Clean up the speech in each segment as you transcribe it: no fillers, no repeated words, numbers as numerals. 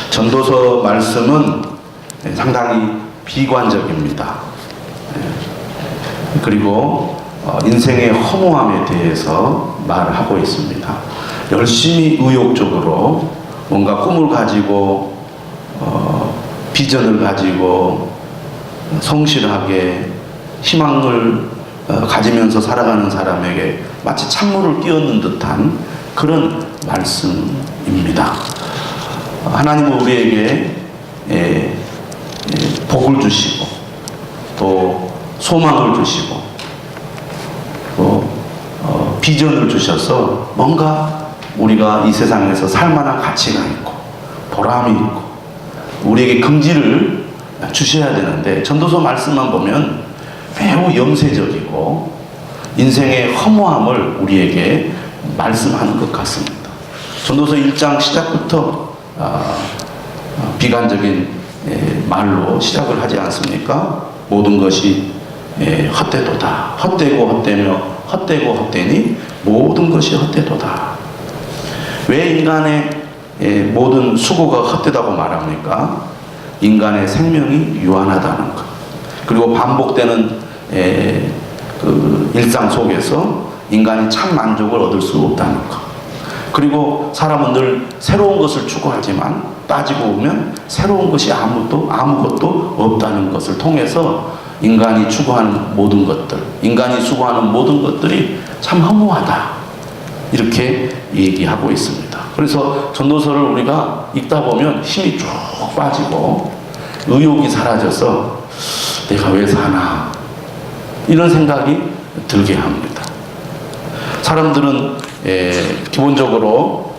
전도서 말씀은 상당히 비관적입니다. 그리고 인생의 허무함에 대해서 말을 하고 있습니다. 열심히 의욕적으로 뭔가 꿈을 가지고 비전을 가지고 성실하게 희망을 가지면서 살아가는 사람에게 마치 찬물을 끼얹는 듯한 그런 말씀입니다. 하나님은 우리에게 복을 주시고 또 소망을 주시고 또 비전을 주셔서 뭔가 우리가 이 세상에서 살만한 가치가 있고 보람이 있고 우리에게 긍지를 주셔야 되는데, 전도서 말씀만 보면 매우 염세적이고 인생의 허무함을 우리에게 말씀하는 것 같습니다. 전도서 1장 시작부터 비관적인 말로 시작을 하지 않습니까? 모든 것이 헛되도다. 헛되고 헛되며 헛되고 헛되니 모든 것이 헛되도다. 왜 인간의 모든 수고가 헛되다고 말합니까? 인간의 생명이 유한하다는 것, 그리고 반복되는 그 일상 속에서 인간이 참 만족을 얻을 수 없다는 것, 그리고 사람은 늘 새로운 것을 추구하지만 따지고 보면 새로운 것이 아무것도 없다는 것을 통해서 인간이 추구하는 모든 것들, 인간이 수고하는 모든 것들이 참 허무하다, 이렇게 얘기하고 있습니다. 그래서 전도서를 우리가 읽다 보면 힘이 쭉 빠지고 의욕이 사라져서 내가 왜 사나, 이런 생각이 들게 합니다. 사람들은 기본적으로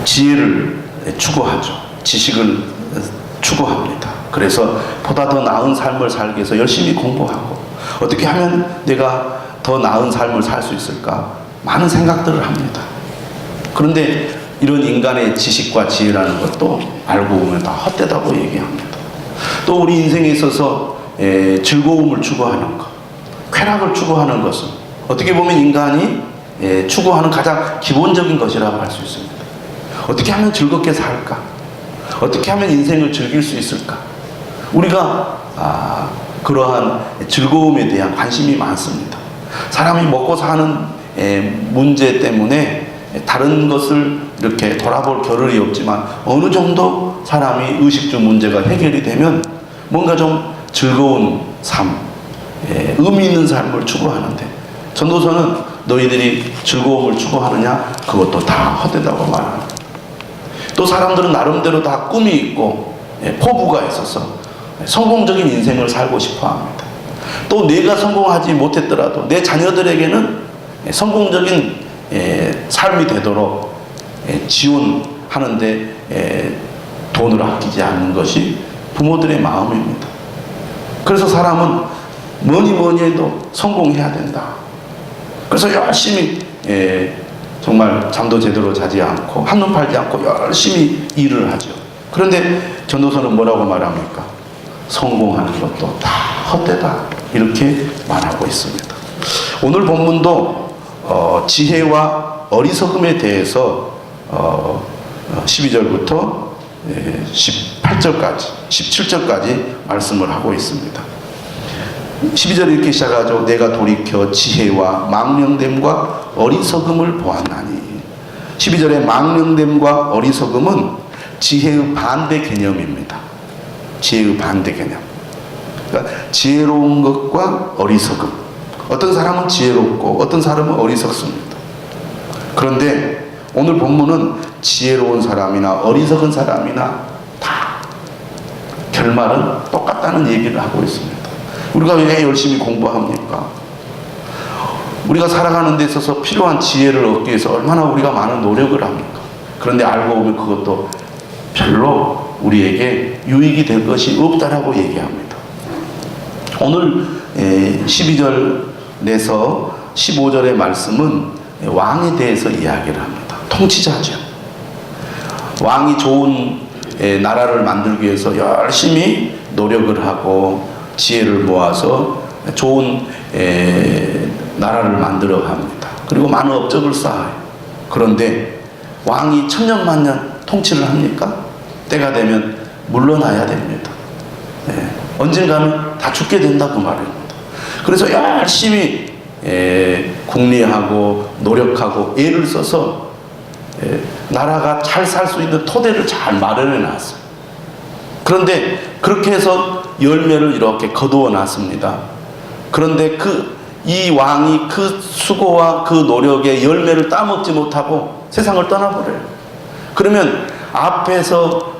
지혜를 추구하죠. 지식을 추구합니다. 그래서 보다 더 나은 삶을 살기 위해서 열심히 공부하고, 어떻게 하면 내가 더 나은 삶을 살 수 있을까, 많은 생각들을 합니다. 그런데 이런 인간의 지식과 지혜라는 것도 알고 보면 다 헛되다고 얘기합니다. 또 우리 인생에 있어서 즐거움을 추구하는 것, 쾌락을 추구하는 것은 어떻게 보면 인간이 추구하는 가장 기본적인 것이라고 할 수 있습니다. 어떻게 하면 즐겁게 살까? 어떻게 하면 인생을 즐길 수 있을까? 우리가 그러한 즐거움에 대한 관심이 많습니다. 사람이 먹고 사는 문제 때문에 다른 것을 이렇게 돌아볼 겨를이 없지만, 어느 정도 사람이 의식주 문제가 해결이 되면 뭔가 좀 즐거운 삶, 의미 있는 삶을 추구하는데, 전도서는 너희들이 즐거움을 추구하느냐? 그것도 다 헛되다고 말합니다. 또 사람들은 나름대로 다 꿈이 있고 포부가 있어서 성공적인 인생을 살고 싶어 합니다. 또 내가 성공하지 못했더라도 내 자녀들에게는 성공적인 삶이 되도록 지원하는데 돈을 아끼지 않는 것이 부모들의 마음입니다. 그래서 사람은 뭐니 해도 성공해야 된다. 그래서 열심히 정말 잠도 제대로 자지 않고 한눈 팔지 않고 열심히 일을 하죠. 그런데 전도서는 뭐라고 말합니까? 성공하는 것도 다 헛되다, 이렇게 말하고 있습니다. 오늘 본문도 지혜와 어리석음에 대해서 12절부터 18절까지 17절까지 말씀을 하고 있습니다. 12절에 이렇게 시작하죠. 내가 돌이켜 지혜와 망령됨과 어리석음을 보았나니. 12절에 망령됨과 어리석음은 지혜의 반대 개념입니다. 지혜의 반대 개념. 그러니까 지혜로운 것과 어리석음. 어떤 사람은 지혜롭고 어떤 사람은 어리석습니다. 그런데 오늘 본문은 지혜로운 사람이나 어리석은 사람이나 다 결말은 똑같다는 얘기를 하고 있습니다. 우리가 왜 열심히 공부합니까? 우리가 살아가는 데 있어서 필요한 지혜를 얻기 위해서 얼마나 우리가 많은 노력을 합니까? 그런데 알고 보면 그것도 별로 우리에게 유익이 될 것이 없다라고 얘기합니다. 오늘 12절에서 15절의 말씀은 왕에 대해서 이야기를 합니다. 통치자죠. 왕이 좋은 나라를 만들기 위해서 열심히 노력을 하고 지혜를 모아서 좋은 나라를 만들어 갑니다. 그리고 많은 업적을 쌓아요. 그런데 왕이 천년만년 통치를 합니까? 때가 되면 물러나야 됩니다. 예, 언젠가는 다 죽게 된다 그 말입니다. 그래서 열심히 궁리하고 노력하고 애를 써서 나라가 잘 살 수 있는 토대를 잘 마련해 놨어요. 그런데 그렇게 해서 열매를 이렇게 거두어 놨습니다. 그런데 이 왕이 그 수고와 그 노력의 열매를 따먹지 못하고 세상을 떠나버려요. 그러면 앞에서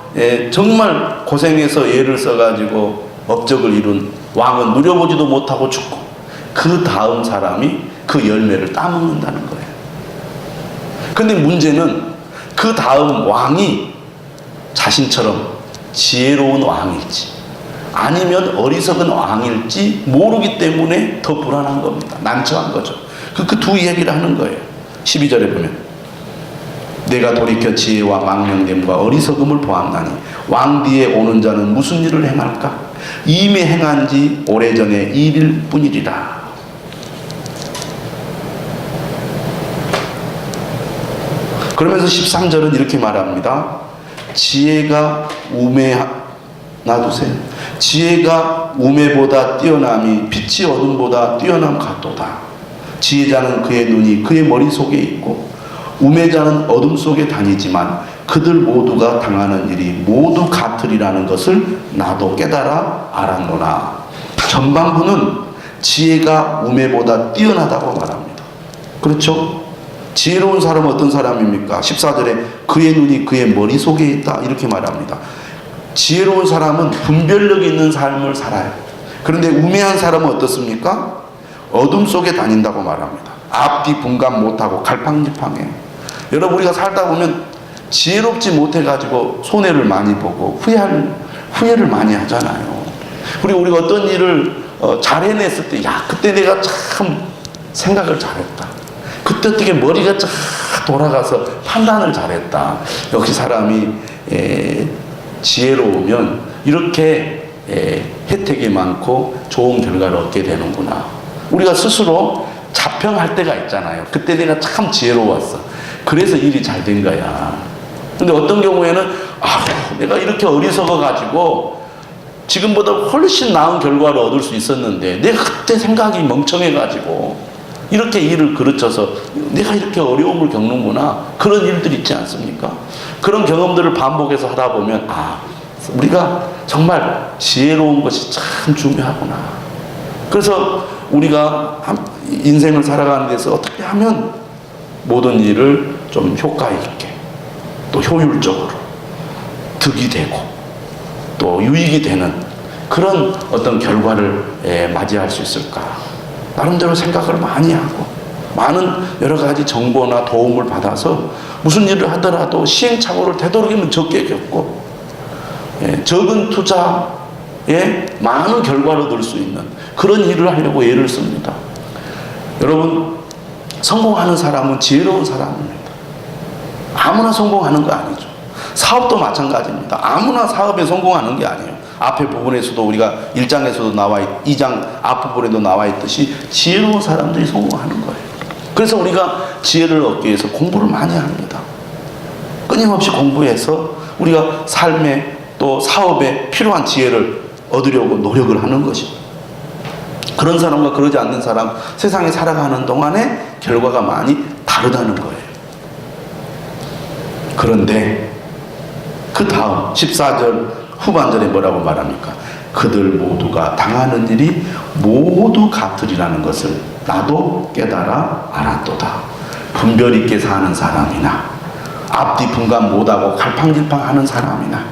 정말 고생해서 애를 써가지고 업적을 이룬 왕은 누려보지도 못하고 죽고, 그 다음 사람이 그 열매를 따먹는다는 거예요. 근데 문제는 그 다음 왕이 자신처럼 지혜로운 왕일지 아니면 어리석은 왕일지 모르기 때문에 더 불안한 겁니다. 난처한 거죠. 그 두 얘기를 하는 거예요. 12절에 보면 내가 돌이켜 지혜와 망령됨과 어리석음을 보았나니 왕 뒤에 오는 자는 무슨 일을 행할까? 이미 행한 지 오래전의 일일 뿐이리라. 그러면서 13절은 이렇게 말합니다. 지혜가 놔두세요. 지혜가 우매보다 뛰어남이 빛이 어둠보다 뛰어남 같도다. 지혜자는 그의 눈이 그의 머릿속에 있고 우매자는 어둠 속에 다니지만 그들 모두가 당하는 일이 모두 같으리라는 것을 나도 깨달아 알았노라. 전반부는 지혜가 우매보다 뛰어나다고 말합니다. 그렇죠? 지혜로운 사람은 어떤 사람입니까? 14절에 그의 눈이 그의 머릿속에 있다 이렇게 말합니다. 지혜로운 사람은 분별력 있는 삶을 살아요. 그런데 우매한 사람은 어떻습니까? 어둠 속에 다닌다고 말합니다. 앞뒤 분간 못하고 갈팡질팡해요. 여러분, 우리가 살다 보면 지혜롭지 못해가지고 손해를 많이 보고 후회를 많이 하잖아요. 그리고 우리가 어떤 일을 잘 해냈을 때, 야, 그때 내가 참 생각을 잘했다. 그때 어떻게 머리가 쫙 돌아가서 판단을 잘했다. 역시 사람이 지혜로우면 이렇게 혜택이 많고 좋은 결과를 얻게 되는구나. 우리가 스스로 자평할 때가 있잖아요. 그때 내가 참 지혜로웠어. 그래서 일이 잘 된 거야. 근데 어떤 경우에는 내가 이렇게 어리석어가지고 지금보다 훨씬 나은 결과를 얻을 수 있었는데 내가 그때 생각이 멍청해가지고 이렇게 일을 그르쳐서 내가 이렇게 어려움을 겪는구나. 그런 일들이 있지 않습니까? 그런 경험들을 반복해서 하다 보면 우리가 정말 지혜로운 것이 참 중요하구나. 그래서 우리가 인생을 살아가는 데서 어떻게 하면 모든 일을 좀 효과 있게 또 효율적으로 득이 되고 또 유익이 되는 그런 어떤 결과를 맞이할 수 있을까? 나름대로 생각을 많이 하고 많은 여러 가지 정보나 도움을 받아서 무슨 일을 하더라도 시행착오를 되도록이면 적게 겪고 적은 투자에 많은 결과를 얻을 수 있는 그런 일을 하려고 애를 씁니다. 여러분, 성공하는 사람은 지혜로운 사람입니다. 아무나 성공하는 거 아니죠. 사업도 마찬가지입니다. 아무나 사업에 성공하는 게 아니에요. 앞에 부분에서도 우리가 1장에서도 2장 앞부분에도 나와 있듯이 지혜로운 사람들이 성공하는 거예요. 그래서 우리가 지혜를 얻기 위해서 공부를 많이 합니다. 끊임없이 공부해서 우리가 삶에 또 사업에 필요한 지혜를 얻으려고 노력을 하는 것입니다. 그런 사람과 그러지 않는 사람, 세상에 살아가는 동안에 결과가 많이 다르다는 거예요. 그런데 그 다음 14절 후반절에 뭐라고 말합니까? 그들 모두가 당하는 일이 모두 같으리라는 것을 나도 깨달아 알았도다. 분별 있게 사는 사람이나 앞뒤 분간 못하고 갈팡질팡하는 사람이나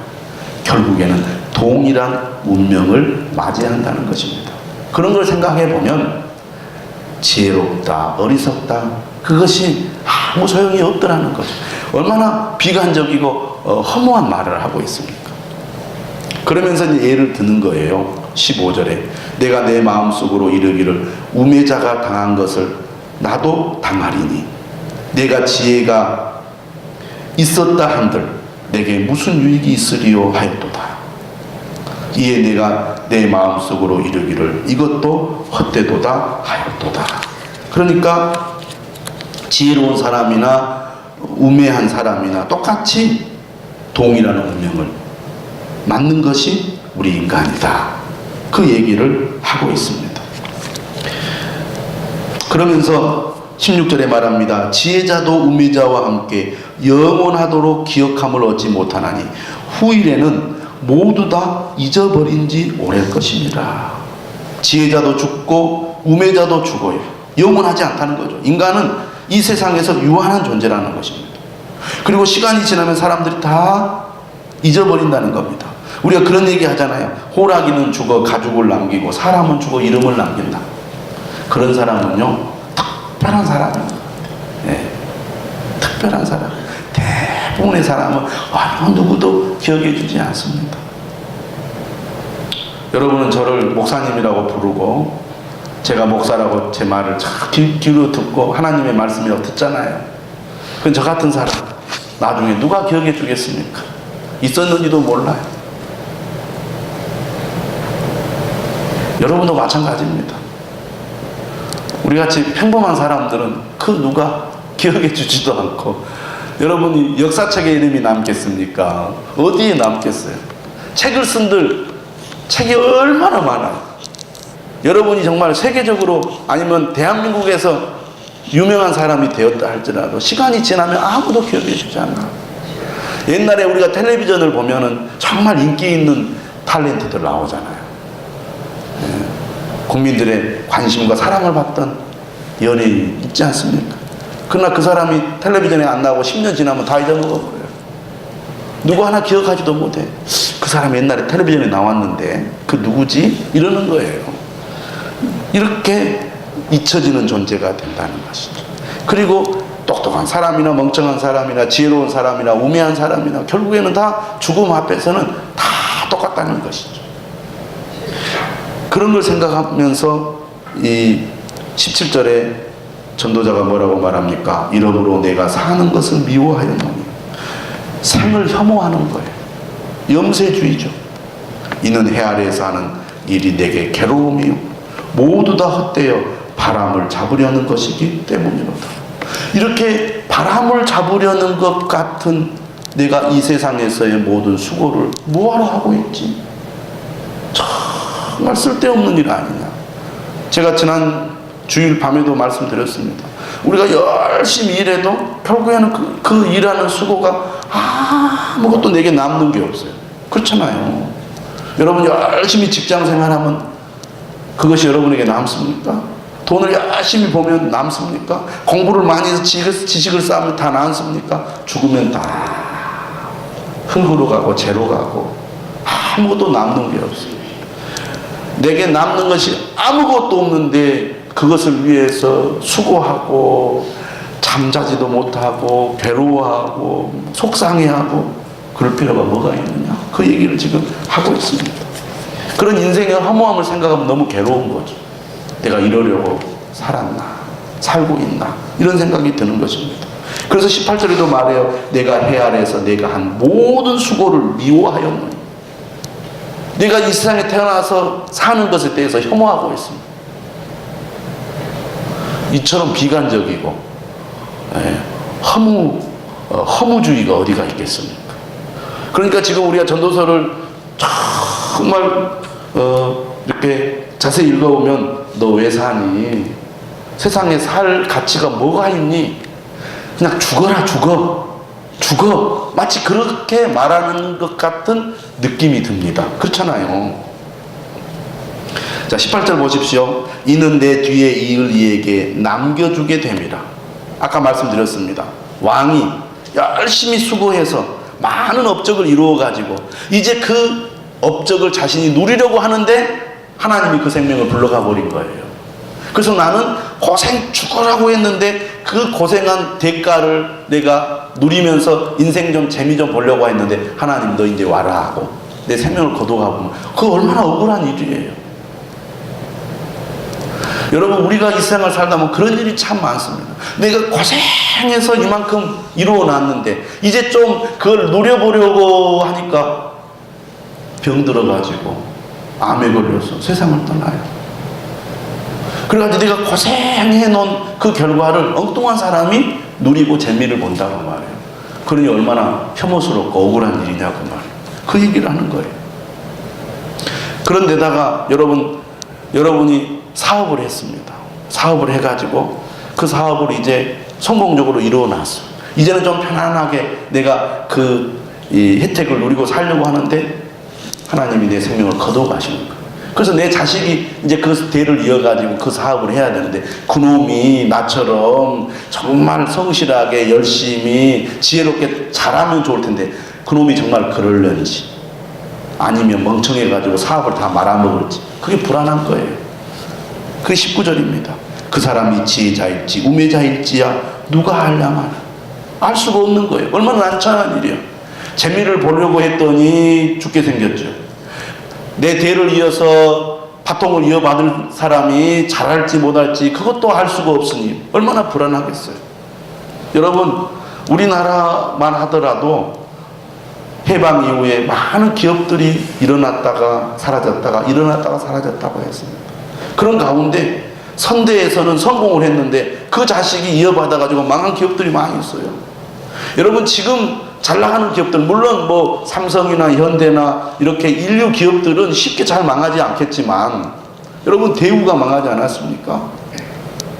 결국에는 동일한 운명을 맞이한다는 것입니다. 그런 걸 생각해 보면 지혜롭다, 어리석다, 그것이 아무 소용이 없더라는 거죠. 얼마나 비관적이고 허무한 말을 하고 있습니까? 그러면서 이제 예를 드는 거예요. 15절에 내가 내 마음속으로 이르기를 우매자가 당한 것을 나도 당하리니 내가 지혜가 있었다 한들 내게 무슨 유익이 있으리요 하였도다. 이에 내가 내 마음속으로 이르기를 이것도 헛되도다 하였도다. 그러니까 지혜로운 사람이나 우매한 사람이나 똑같이 동일한 운명을 맞는 것이 우리 인간이다. 그 얘기를 하고 있습니다. 그러면서 16절에 말합니다. 지혜자도 우매자와 함께 영원하도록 기억함을 얻지 못하나니 후일에는 모두 다 잊어버린 지 오래일 것입니다. 지혜자도 죽고 우매자도 죽어요. 영원하지 않다는 거죠. 인간은 이 세상에서 유한한 존재라는 것입니다. 그리고 시간이 지나면 사람들이 다 잊어버린다는 겁니다. 우리가 그런 얘기 하잖아요. 호랑이는 죽어 가죽을 남기고 사람은 죽어 이름을 남긴다. 그런 사람은요, 특별한 사람입니다. 네. 특별한 사람. 대부분의 사람은 누구도 기억해 주지 않습니다. 여러분은 저를 목사님이라고 부르고 제가 목사라고 제 말을 잘 귀로 듣고 하나님의 말씀이라고 듣잖아요. 그건 저 같은 사람 나중에 누가 기억해 주겠습니까? 있었는지도 몰라요. 여러분도 마찬가지입니다. 우리같이 평범한 사람들은 그 누가 기억해 주지도 않고, 여러분이 역사책에 이름이 남겠습니까? 어디에 남겠어요? 책을 쓴들 책이 얼마나 많아요. 여러분이 정말 세계적으로 아니면 대한민국에서 유명한 사람이 되었다 할지라도 시간이 지나면 아무도 기억해 주지 않아. 옛날에 우리가 텔레비전을 보면은 정말 인기 있는 탤런트들 나오잖아요. 국민들의 관심과 사랑을 받던 연예인 있지 않습니까? 그러나 그 사람이 텔레비전에 안 나오고 10년 지나면 다 잊어먹어버려요. 누구 하나 기억하지도 못해. 그 사람이 옛날에 텔레비전에 나왔는데 그 누구지? 이러는 거예요. 이렇게 잊혀지는 존재가 된다는 것이죠. 그리고 똑똑한 사람이나 멍청한 사람이나 지혜로운 사람이나 우매한 사람이나 결국에는 다 죽음 앞에서는 다 똑같다는 것이죠. 그런 걸 생각하면서 이 17절에 전도자가 뭐라고 말합니까? 이러므로 내가 사는 것을 미워하였노니. 생을 혐오하는 거예요. 염세주의죠. 이는 해 아래에서 하는 일이 내게 괴로움이요 모두 다 헛되어 바람을 잡으려는 것이기 때문이로다. 이렇게 바람을 잡으려는 것 같은 내가 이 세상에서의 모든 수고를 뭐하러 하고 있지? 정말 쓸데없는 일 아니냐. 제가 지난 주일 밤에도 말씀드렸습니다. 우리가 열심히 일해도 결국에는 그 일하는 수고가 아무것도 내게 남는 게 없어요. 그렇잖아요. 여러분 열심히 직장 생활하면 그것이 여러분에게 남습니까? 돈을 열심히 보면 남습니까? 공부를 많이 해서 지식을 쌓으면 다 남습니까? 죽으면 다 흙으로 가고 재로 가고 아무것도 남는 게 없어요. 내게 남는 것이 아무것도 없는데 그것을 위해서 수고하고 잠자지도 못하고 괴로워하고 속상해하고 그럴 필요가 뭐가 있느냐. 그 얘기를 지금 하고 있습니다. 그런 인생의 허무함을 생각하면 너무 괴로운 거죠. 내가 이러려고 살았나, 살고 있나, 이런 생각이 드는 것입니다. 그래서 18절에도 말해요. 내가 해 아래에서 내가 한 모든 수고를 미워하였노니. 내가 이 세상에 태어나서 사는 것에 대해서 혐오하고 있습니다. 이처럼 비관적이고 허무주의가 어디가 있겠습니까? 그러니까 지금 우리가 전도서를 정말 이렇게 자세히 읽어보면 너 왜 사니? 세상에 살 가치가 뭐가 있니? 그냥 죽어라, 죽어. 마치 그렇게 말하는 것 같은 느낌이 듭니다. 그렇잖아요. 자, 18절 보십시오. 이는 내 뒤에 이을 이에게 남겨주게 됨이라. 아까 말씀드렸습니다. 왕이 열심히 수고해서 많은 업적을 이루어가지고 이제 그 업적을 자신이 누리려고 하는데 하나님이 그 생명을 불러가 버린 거예요. 그래서 나는 고생 죽으라고 했는데 그 고생한 대가를 내가 누리면서 인생 좀 재미 좀 보려고 했는데 하나님 너 이제 와라 하고 내 생명을 거둬가 보면 그거 얼마나 억울한 일이에요. 여러분 우리가 이 세상을 살다 보면 그런 일이 참 많습니다. 내가 고생해서 이만큼 이루어놨는데 이제 좀 그걸 누려보려고 하니까 병 들어가지고 암에 걸려서 세상을 떠나요. 그래가지고 내가 고생해 놓은 그 결과를 엉뚱한 사람이 누리고 재미를 본다고 말해요. 그러니 얼마나 혐오스럽고 억울한 일이냐고 말해요. 그 얘기를 하는 거예요. 그런데다가 여러분이 사업을 했습니다. 사업을 해가지고 그 사업을 이제 성공적으로 이루어놨어요. 이제는 좀 편안하게 내가 이 혜택을 누리고 살려고 하는데 하나님이 내 생명을 거둬가시는 거예요. 그래서 내 자식이 이제 그 대를 이어가지고 그 사업을 해야 되는데 그놈이 나처럼 정말 성실하게 열심히 지혜롭게 잘하면 좋을 텐데 그놈이 정말 그럴런지 아니면 멍청해가지고 사업을 다 말아먹을지 그게 불안한 거예요. 그게 19절입니다. 그 사람이 지혜자일지 우매자일지야 누가 알량하나. 알 수가 없는 거예요. 얼마나 난처한 일이에요. 재미를 보려고 했더니 죽게 생겼죠. 내 대를 이어서 바통을 이어받을 사람이 잘할지 못할지 그것도 알 수가 없으니 얼마나 불안하겠어요. 여러분 우리나라만 하더라도 해방 이후에 많은 기업들이 일어났다가 사라졌다가 일어났다가 사라졌다고 했습니다. 그런 가운데 선대에서는 성공을 했는데 그 자식이 이어받아가지고 망한 기업들이 많이 있어요. 여러분 지금 잘 나가는 기업들 물론 뭐 삼성이나 현대나 이렇게 인류 기업들은 쉽게 잘 망하지 않겠지만 여러분 대우가 망하지 않았습니까?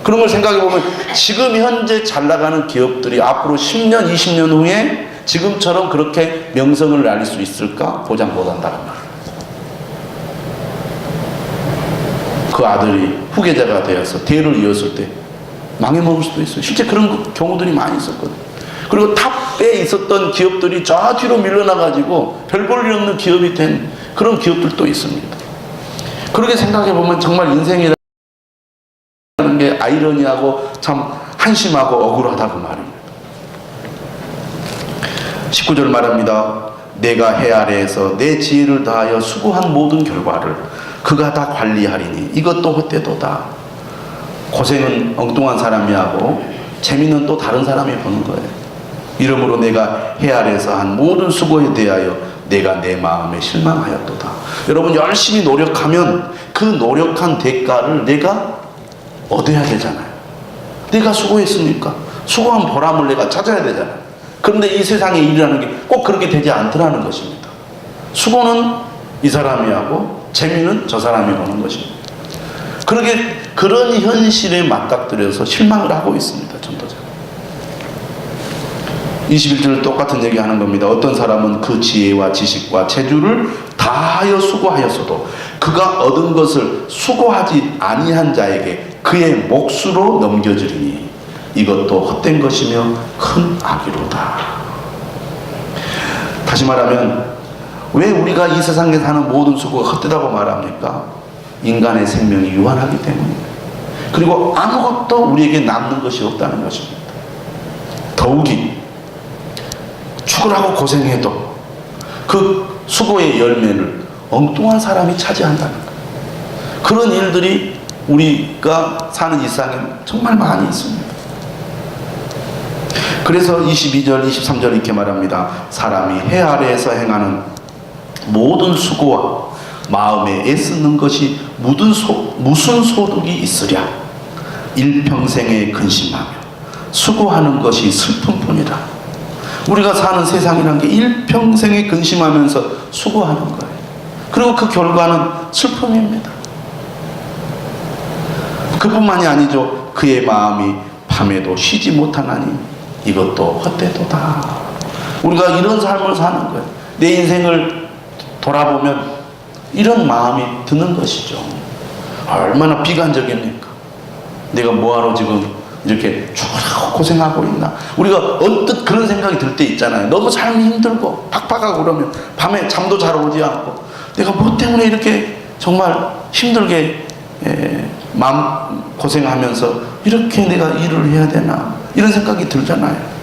그런 걸 생각해 보면 지금 현재 잘 나가는 기업들이 앞으로 10년 20년 후에 지금처럼 그렇게 명성을 날릴 수 있을까? 보장 못한다는 말. 그 아들이 후계자가 되어서 대를 이었을 때 망해먹을 수도 있어요. 실제 그런 경우들이 많이 있었거든요. 그리고 탑에 있었던 기업들이 저 뒤로 밀려나가지고 별 볼 일 없는 기업이 된 그런 기업들도 있습니다. 그렇게 생각해보면 정말 인생이라는 게 아이러니하고 참 한심하고 억울하다고 말입니다. 19절 말합니다. 내가 해 아래에서 내 지혜를 다하여 수고한 모든 결과를 그가 다 관리하리니 이것도 헛되도다. 고생은 엉뚱한 사람이 하고 재미는 또 다른 사람이 보는 거예요. 이러므로 내가 해 아래에서 한 모든 수고에 대하여 내가 내 마음에 실망하였도다. 여러분 열심히 노력하면 그 노력한 대가를 내가 얻어야 되잖아요. 내가 수고했으니까 수고한 보람을 내가 찾아야 되잖아요. 그런데 이 세상의 일이라는 게 꼭 그렇게 되지 않더라는 것입니다. 수고는 이 사람이 하고 재미는 저 사람이 보는 것입니다. 그런 현실에 맞닥뜨려서 실망을 하고 있습니다. 전도자가. 21절 똑같은 얘기 하는 겁니다. 어떤 사람은 그 지혜와 지식과 재주를 다하여 수고하였어도 그가 얻은 것을 수고하지 아니한 자에게 그의 몫으로 넘겨주리니 이것도 헛된 것이며 큰 악이로다. 다시 말하면 왜 우리가 이 세상에 사는 모든 수고가 헛되다고 말합니까? 인간의 생명이 유한하기 때문입니다. 그리고 아무것도 우리에게 남는 것이 없다는 것입니다. 더욱이 죽으라고 고생해도 그 수고의 열매를 엉뚱한 사람이 차지한다는 거예요. 그런 일들이 우리가 사는 이 세상에 정말 많이 있습니다. 그래서 22절 23절 이렇게 말합니다. 사람이 해 아래에서 행하는 모든 수고와 마음에 애쓰는 것이 무슨 소득이 있으랴. 일평생에 근심하며 수고하는 것이 슬픔뿐이라. 우리가 사는 세상이란 게 일평생에 근심하면서 수고하는 거예요. 그리고 그 결과는 슬픔입니다. 그뿐만이 아니죠. 그의 마음이 밤에도 쉬지 못하나니 이것도 헛되도다. 우리가 이런 삶을 사는 거예요. 내 인생을 돌아보면 이런 마음이 드는 것이죠. 얼마나 비관적입니까? 내가 뭐하러 지금 이렇게 죽으라고 고생하고 있나? 우리가 언뜻 그런 생각이 들 때 있잖아요. 너무 삶이 힘들고 팍팍하고 그러면 밤에 잠도 잘 오지 않고 내가 뭐 때문에 이렇게 정말 힘들게 마음 고생하면서 이렇게 내가 일을 해야 되나? 이런 생각이 들잖아요.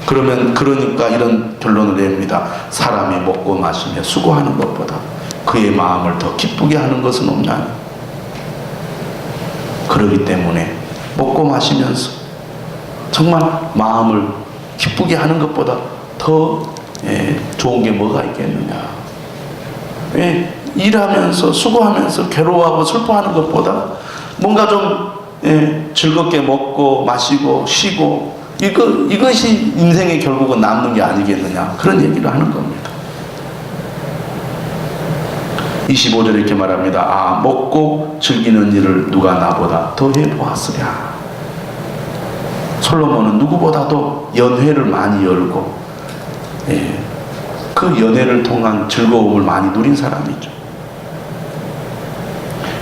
그러니까 이런 결론을 냅니다. 사람이 먹고 마시며 수고하는 것보다 그의 마음을 더 기쁘게 하는 것은 없나니. 그러기 때문에 먹고 마시면서 정말 마음을 기쁘게 하는 것보다 더 좋은 게 뭐가 있겠느냐. 일하면서 수고하면서 괴로워하고 슬퍼하는 것보다 뭔가 좀 즐겁게 먹고 마시고 쉬고 이것이 인생의 결국은 남는 게 아니겠느냐, 그런 얘기를 하는 겁니다. 25절에 이렇게 말합니다. 아, 먹고 즐기는 일을 누가 나보다 더 해보았으랴. 솔로몬은 누구보다도 연회를 많이 열고 그 연회를 통한 즐거움을 많이 누린 사람이죠.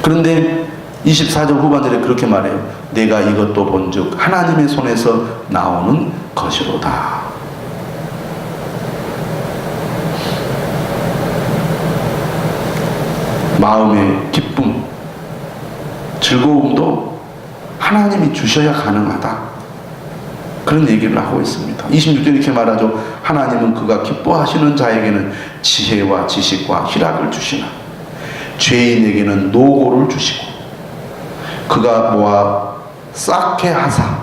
그런데 24절 후반절에 그렇게 말해요. 내가 이것도 본즉 하나님의 손에서 나오는 것이로다. 마음의 기쁨, 즐거움도 하나님이 주셔야 가능하다, 그런 얘기를 하고 있습니다. 26절 이렇게 말하죠. 하나님은 그가 기뻐하시는 자에게는 지혜와 지식과 희락을 주시나 죄인에게는 노고를 주시고 그가 모아 쌓게 하사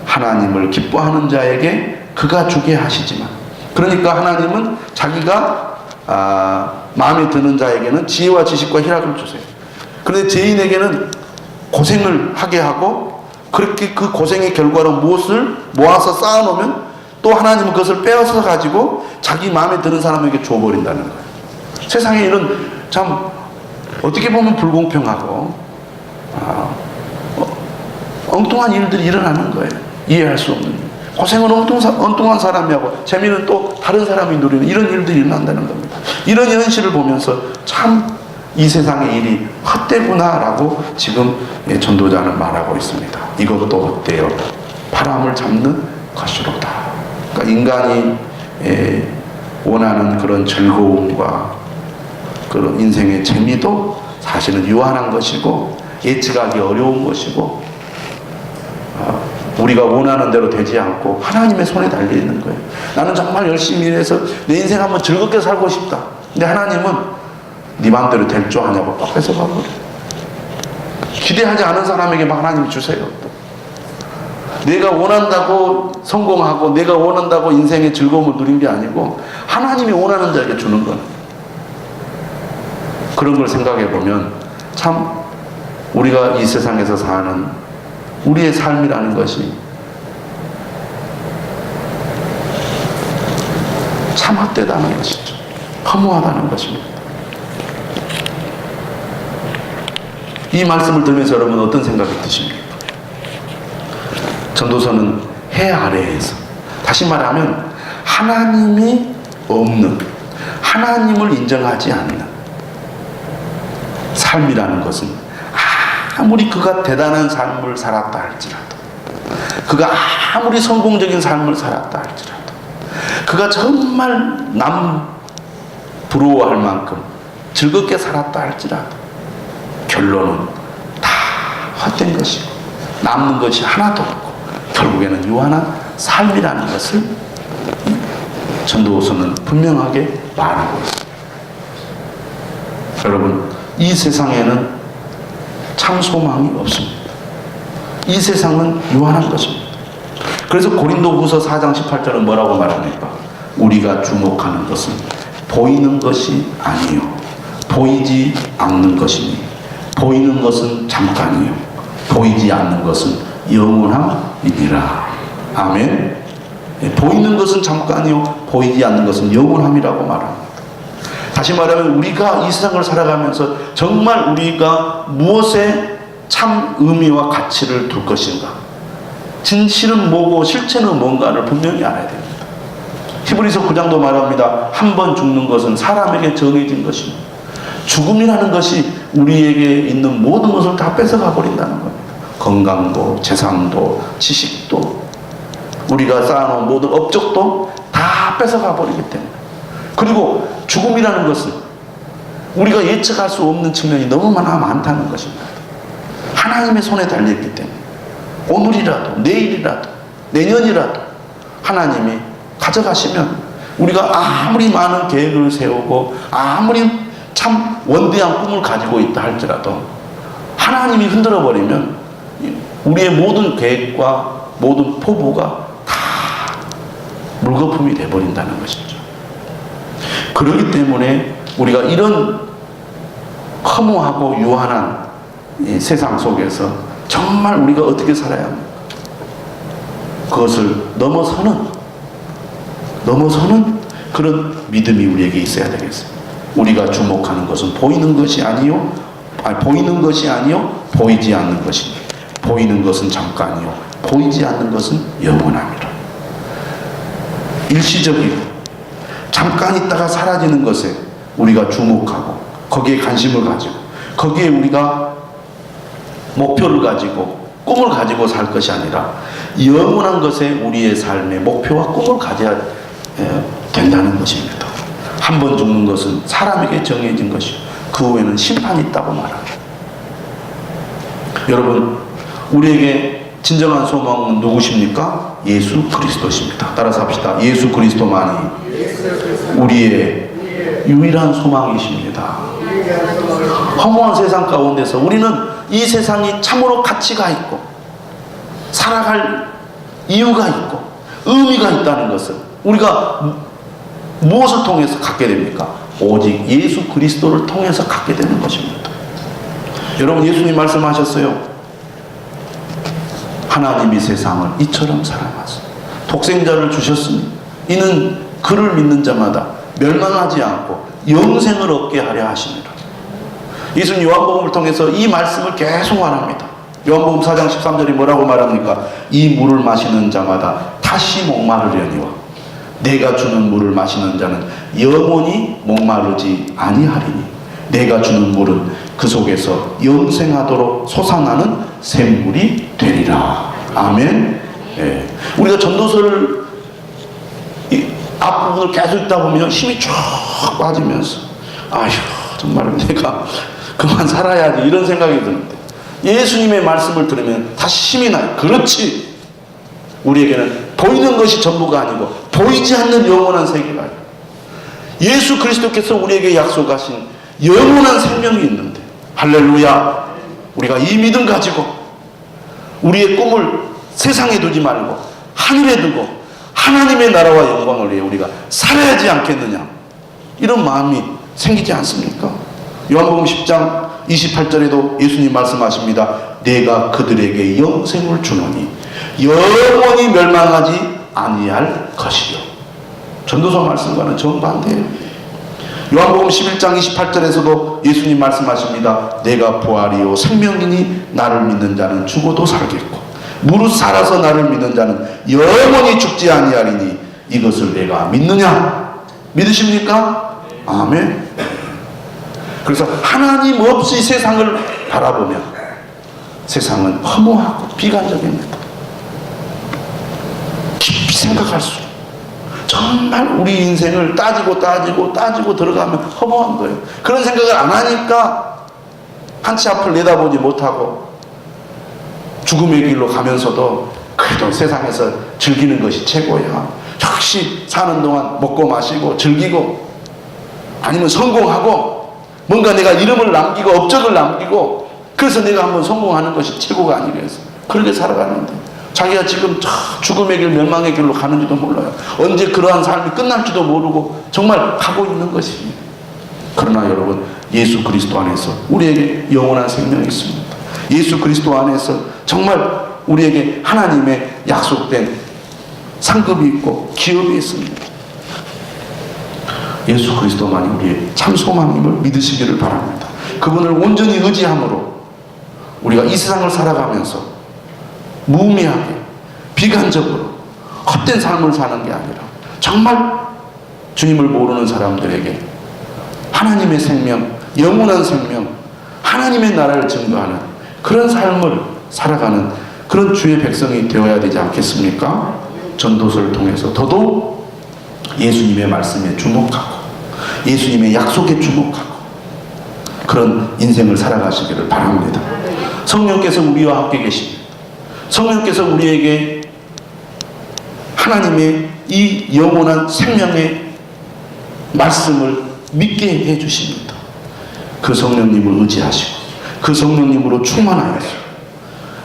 하나님을 기뻐하는 자에게 그가 주게 하시지만, 그러니까 하나님은 자기가 마음에 드는 자에게는 지혜와 지식과 희락을 주세요. 그런데 죄인에게는 고생을 하게 하고, 그렇게 그 고생의 결과로 무엇을 모아서 쌓아놓으면 또 하나님은 그것을 빼앗아 가지고 자기 마음에 드는 사람에게 줘버린다는 거예요. 세상에 이런 참 어떻게 보면 불공평하고 엉뚱한 일들이 일어나는 거예요. 이해할 수 없는 일. 고생은 엉뚱한 사람이 하고 재미는 또 다른 사람이 누리는 이런 일들이 일어난다는 겁니다. 이런 현실을 보면서 참 이 세상의 일이 헛되구나라고 지금 전도자는 말하고 있습니다. 이것도 헛되요 바람을 잡는 것이로다. 그러니까 인간이 원하는 그런 즐거움과 그런 인생의 재미도 사실은 유한한 것이고 예측하기 어려운 것이고 우리가 원하는 대로 되지 않고 하나님의 손에 달려있는 거예요. 나는 정말 열심히 일해서 내 인생 한번 즐겁게 살고 싶다. 근데 하나님은 네 마음대로 될 줄 아냐고 딱 뺏어가버려. 기대하지 않은 사람에게 하나님이 주세요. 내가 원한다고 성공하고 내가 원한다고 인생의 즐거움을 누린 게 아니고 하나님이 원하는 자에게 주는 거예요. 그런 걸 생각해 보면 참 우리가 이 세상에서 사는 우리의 삶이라는 것이 참 헛되다는 것이죠. 허무하다는 것입니다. 이 말씀을 들으면서 여러분 어떤 생각이 드십니까? 전도서는 해 아래에서, 다시 말하면 하나님이 없는, 하나님을 인정하지 않는 삶이라는 것은 아무리 그가 대단한 삶을 살았다 할지라도, 그가 아무리 성공적인 삶을 살았다 할지라도, 그가 정말 남 부러워할 만큼 즐겁게 살았다 할지라도 결론은 다 헛된 것이고 남는 것이 하나도 없고 결국에는 유한한 삶이라는 것을 전도서는 분명하게 말하고 있습니다. 여러분, 이 세상에는 참 소망이 없습니다. 이 세상은 유한한 것입니다. 그래서 고린도후서 4장 18절은 뭐라고 말합니까? 우리가 주목하는 것은 보이는 것이 아니요 보이지 않는 것이니 보이는 것은 잠깐이요 보이지 않는 것은 영원함이니라. 아멘. 보이는 것은 잠깐이요 보이지 않는 것은 영원함이라고 말합니다. 다시 말하면 우리가 이 세상을 살아가면서 정말 우리가 무엇에 참 의미와 가치를 둘 것인가, 진실은 뭐고 실체는 뭔가를 분명히 알아야 됩니다. 히브리서 9장도 말합니다. 한 번 죽는 것은 사람에게 정해진 것입니다. 죽음이라는 것이 우리에게 있는 모든 것을 다 뺏어가 버린다는 겁니다. 건강도, 재산도, 지식도, 우리가 쌓아놓은 모든 업적도 다 뺏어가 버리기 때문에. 그리고 죽음이라는 것은 우리가 예측할 수 없는 측면이 너무 많다는 것입니다. 하나님의 손에 달려있기 때문에 오늘이라도 내일이라도 내년이라도 하나님이 가져가시면 우리가 아무리 많은 계획을 세우고 아무리 참 원대한 꿈을 가지고 있다 할지라도 하나님이 흔들어버리면 우리의 모든 계획과 모든 포부가 다 물거품이 돼버린다는 것이죠. 그렇기 때문에 우리가 이런 허무하고 유한한 이 세상 속에서 정말 우리가 어떻게 살아야 합니까? 그것을 넘어서는 그런 믿음이 우리에게 있어야 되겠습니다. 우리가 주목하는 것은 보이는 것이 아니요, 보이지 않는 것입니다. 보이는 것은 잠깐이요, 보이지 않는 것은 영원합니다. 일시적이고 잠깐 있다가 사라지는 것에 우리가 주목하고 거기에 관심을 가지고 거기에 우리가 목표를 가지고 꿈을 가지고 살 것이 아니라 영원한 것에 우리의 삶의 목표와 꿈을 가져야 된다는 것입니다. 한 번 죽는 것은 사람에게 정해진 것이요, 그 후에는 심판이 있다고 말합니다. 여러분, 우리에게 진정한 소망은 누구십니까? 예수 그리스도십니다. 따라서 합시다. 예수 그리스도만이 우리의 유일한 소망이십니다. 허무한 세상 가운데서 우리는 이 세상이 참으로 가치가 있고 살아갈 이유가 있고 의미가 있다는 것을 우리가 무엇을 통해서 갖게 됩니까? 오직 예수 그리스도를 통해서 갖게 되는 것입니다. 여러분, 예수님 말씀하셨어요. 하나님이 세상을 이처럼 사랑하사 독생자를 주셨으니 이는 그를 믿는 자마다 멸망하지 않고 영생을 얻게 하려 하십니다. 예수님 요한복음을 통해서 이 말씀을 계속 말합니다. 요한복음 4장 13절이 뭐라고 말합니까? 이 물을 마시는 자마다 다시 목마르려니와 내가 주는 물을 마시는 자는 영원히 목마르지 아니하리니 내가 주는 물은 그 속에서 영생하도록 솟아나는 샘물이 되리라. 아멘. 예. 우리가 전도서를 앞부분을 계속 읽다 보면 힘이 쭉 빠지면서 아휴 정말 내가 그만 살아야지 이런 생각이 드는데 예수님의 말씀을 들으면 다시 힘이 나요. 그렇지. 우리에게는 보이는 것이 전부가 아니고 보이지 않는 영원한 세계가 있고 예수 그리스도께서 우리에게 약속하신 영원한 생명이 있는데 할렐루야. 우리가 이 믿음 가지고 우리의 꿈을 세상에 두지 말고 하늘에 두고 하나님의 나라와 영광을 위해 우리가 살아야지 않겠느냐, 이런 마음이 생기지 않습니까? 요한복음 10장 28절에도 예수님 말씀하십니다. 내가 그들에게 영생을 주노니 영원히 멸망하지 아니할 것이요. 전도서 말씀과는 정반대예요. 요한복음 11장 28절에서도 예수님 말씀하십니다. 내가 부활이요 생명이니 나를 믿는 자는 죽어도 살겠고 무릇 살아서 나를 믿는 자는 영원히 죽지 아니하리니 이것을 내가 믿느냐? 믿으십니까? 아멘. 그래서 하나님 없이 세상을 바라보면 세상은 허무하고 비관적입니다. 깊이 생각할수록 정말 우리 인생을 따지고 들어가면 허무한 거예요. 그런 생각을 안 하니까 한치 앞을 내다보지 못하고 죽음의 길로 가면서도 그래도 세상에서 즐기는 것이 최고야. 역시 사는 동안 먹고 마시고 즐기고 아니면 성공하고 뭔가 내가 이름을 남기고 업적을 남기고 그래서 내가 한번 성공하는 것이 최고가 아니겠어. 그렇게 살아가는데 자기가 지금 죽음의 길 멸망의 길로 가는지도 몰라요. 언제 그러한 삶이 끝날지도 모르고 정말 가고 있는 것입니다. 그러나 여러분, 예수 그리스도 안에서 우리에게 영원한 생명이 있습니다. 예수 그리스도 안에서 정말 우리에게 하나님의 약속된 상급이 있고 기업이 있습니다. 예수 그리스도만이 우리의 참 소망임을 믿으시기를 바랍니다. 그분을 온전히 의지함으로 우리가 이 세상을 살아가면서 무의미하게 비관적으로 헛된 삶을 사는 게 아니라 정말 주님을 모르는 사람들에게 하나님의 생명, 영원한 생명, 하나님의 나라를 증거하는 그런 삶을 살아가는 그런 주의 백성이 되어야 되지 않겠습니까? 전도서를 통해서 더더욱 예수님의 말씀에 주목하고 예수님의 약속에 주목하고 그런 인생을 살아가시기를 바랍니다. 성령께서 우리와 함께 계십니다. 성령께서 우리에게 하나님의 이 영원한 생명의 말씀을 믿게 해주십니다. 그 성령님을 의지하시고 그 성령님으로 충만하여서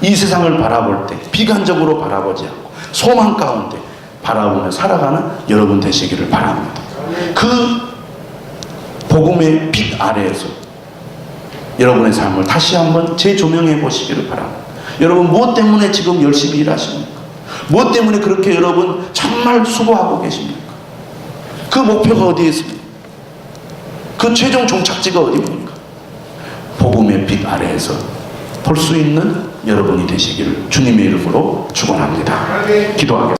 이 세상을 바라볼 때 비관적으로 바라보지 않고 소망 가운데 바라보며 살아가는 여러분 되시기를 바랍니다. 그 복음의 빛 아래에서 여러분의 삶을 다시 한번 재조명해 보시기를 바랍니다. 여러분 무엇 때문에 지금 열심히 일하십니까? 무엇 때문에 그렇게 여러분 정말 수고하고 계십니까? 그 목표가 어디에 있습니까? 그 최종 종착지가 어디입니까? 복음의 빛 아래에서 볼 수 있는 여러분이 되시기를 주님의 이름으로 축원합니다. 기도하겠습니다.